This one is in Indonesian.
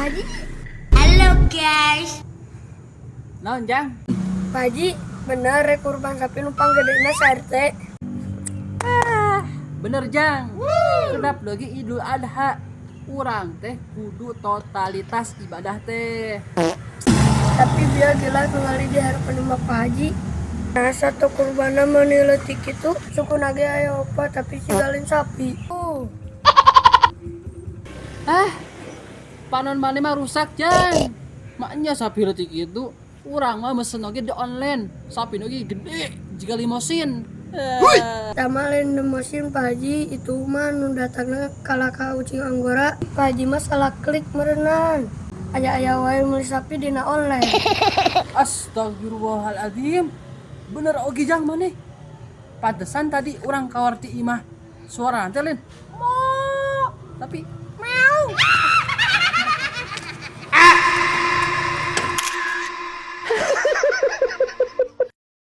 Haji. Halo guys. Naon Jang? Pak Haji, bener rek kurban sapi numpang gedena RT. Bener Jang. Kedap lagi Idul Adha. Urang teh kudu totalitas ibadah teh. Tapi biar jelas kembali di harapan Pak Haji. Nah, satu kurbana menilai itu suku nage ayo opa tapi sigalin sapi. Panon mana mah rusak Jang. Maknya sapi letik itu urang mah mesen oge di online. Sapi oge gede jika limosin. Tama lain mesin Pak Haji itu mah nu datangna kalaka ucing anggora. Pak Haji mah salah klik merenan. Aya wae meuli sapi dina online. Astagfirullahaladzim. Bener oge Jang maneh. Pantesan tadi urang kawarti imah suara teh lain. Mo, tapi meow.